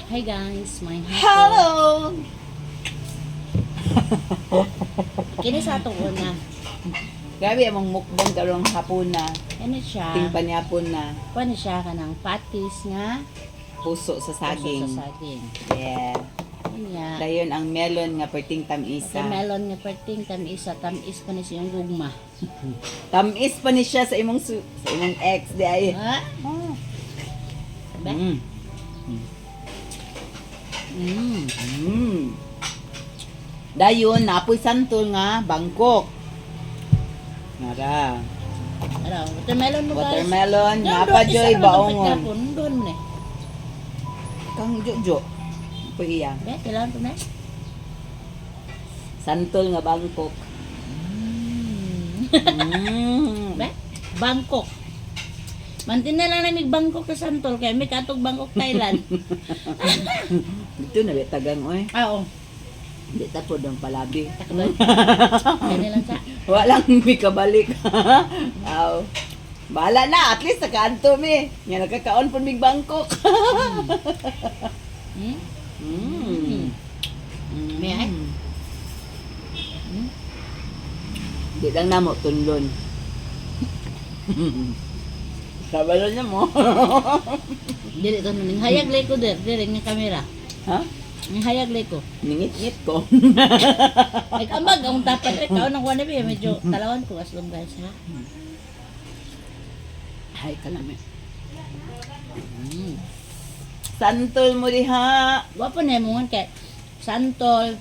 Hi guys, my Hello! Kini sa atong una. Grabe among mukbang karong hapon na. Ano siya? Tingpan niya hapon na. Paano siya kanang patis nga? Puso sa saging. Puso sa saging. Yeah. Kanya. Dayon ang melon nga perting Sa tamisa. melon nga perting tamis pa ni siyang gugma. Tamis pa ni siya sa imong sa imong ex di ay. Ha? Ba? Mm. Dayon napoy santol nga Bangkok. Nara. Ano, watermelon mo guys. Watermelon, Doon, nga pa doon, joy isa naman baongon. pagkapon. Doon mo na. Kang jojo. Puiya. Be, kailangan ko na. Santol nga Bangkok. Be, Bangkok. Mantin na lang namig Bangkok sa Santol kaya may katog Bangkok, Thailand. Dito na betagang oy. Oo. Hindi tapod ang palabi. Takbo. Kaya lang sa. Walang mi kabalik. Aw. Bala na, at least nakaanto mi. Nga nakakaon po mig Bangkok. Hmm? May ay? Di lang na mo tunlon. Kabalo niya mo. Dili to ning hayag lay ko der, dili nga kamera. Ha? Ning hayag lay ko. Ningit-ngit ko. Ay ambag ang dapat ikaw nang wala bi medyo talawan ko aslong guys ha. Hay kalami. Santol mo diha. Wa pa na mo kay santol,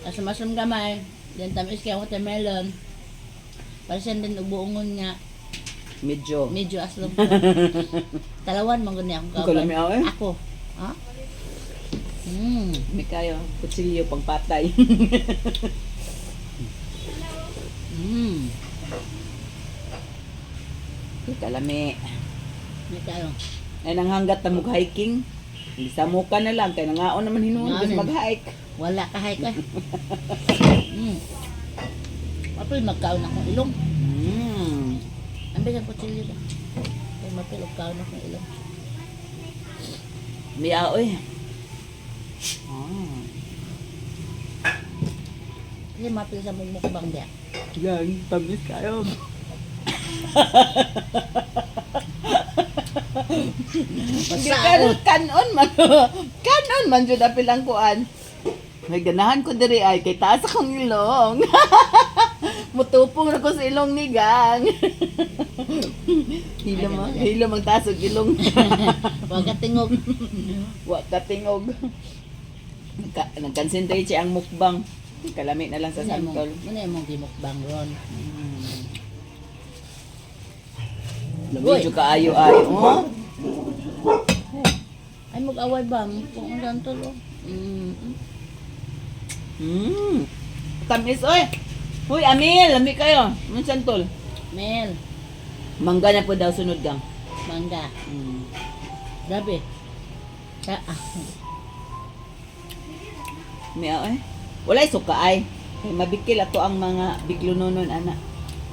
asumasum gamay, then tamis kay watermelon. Parisen din ubuongon nga Medyo. medyo aslong ko. Talawan man gud ni akong Ikaw lang may away? Ako. Ha? May kayo. Kutsilyo pangpatay. Kalami. May tayo. Ay nang hanggat na mag-hiking. Isa mo ka na lang. Kaya nangaon naman hinuon. Gusto Ngaon. mag-hike. Wala ka hay ka. Apil magkaon akong ilong. Ambil ang kutsilyo ba? Kaya mapilog kaon akong ilong. May aoy. Kasi mapil sa mukbang dia. Yan. Tamis kayo. Hindi ka kanon man. Kanon man dyan apil ang kuan. May ganahan ko diri ay kay taas akong ilong. Mutupong na ko sa ilong ni Gang. Hilo mang taas og ilong. Huwag ka tingog. Wa ka tingog. Nag-concentrate siya ang mukbang. Kalami na lang sa santol. Muna yung mong gimukbang ron. Medyo kaayo-ayo. Oh? Ay mag-away ba? Kung ang santol o. Tamis, oy! Uy, Amil! Lami kayo. Anong santol? Mel, Mangga na po daw sunod Gang. mangga. Grabe. May oy. Walay suka ay. Kay mabikil ato ang mga biglunonon ana.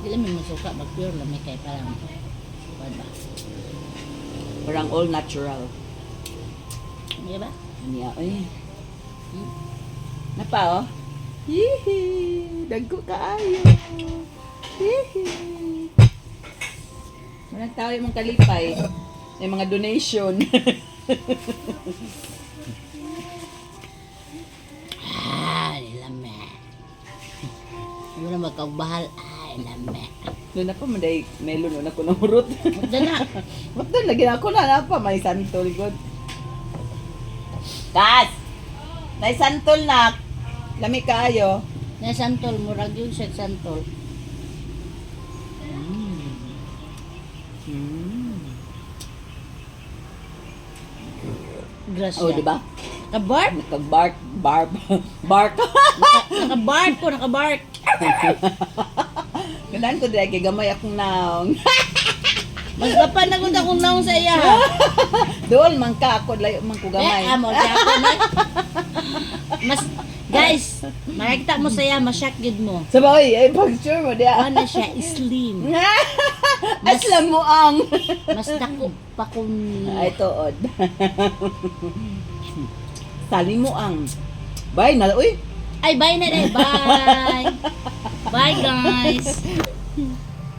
Dili may masuka, mag-pure lang may kay parang. Wala ba? Parang all natural. Hindi ba? Niya oy. Napa oh? Hihi, dagko kaayo. Hihi. Walang tao yung mga kalipay. Yung mga donation. Lame. Ano na magkabahal? Ay, lame. Doon ako, manday melon na ako namurot. Magda na. Ba't doon, lagi na ako na pa, may santol good. Kas! May santol na. Lami kaayo. Na santol, murag yung siya santol. Grasya. Oh, di ba? Nakabark? Nagka-bark, bark. Nakabark ko, nakabark. Gandaan ko dahil kay gamay akong naong. Mas dapat na kung akong naong sa iya. Doon man ka ako layo man ko gamay. Amo, dako na. Mas, guys, makikita mo sa iya, masyak gid mo. Sabay, ay pag-sure mo dia. Ano siya, slim. Aslam mo ang. Mas dako pa kung... Ay, tuod. Sali mo ang. Bye na, uy. Ay, bye na, bye. Bye, guys.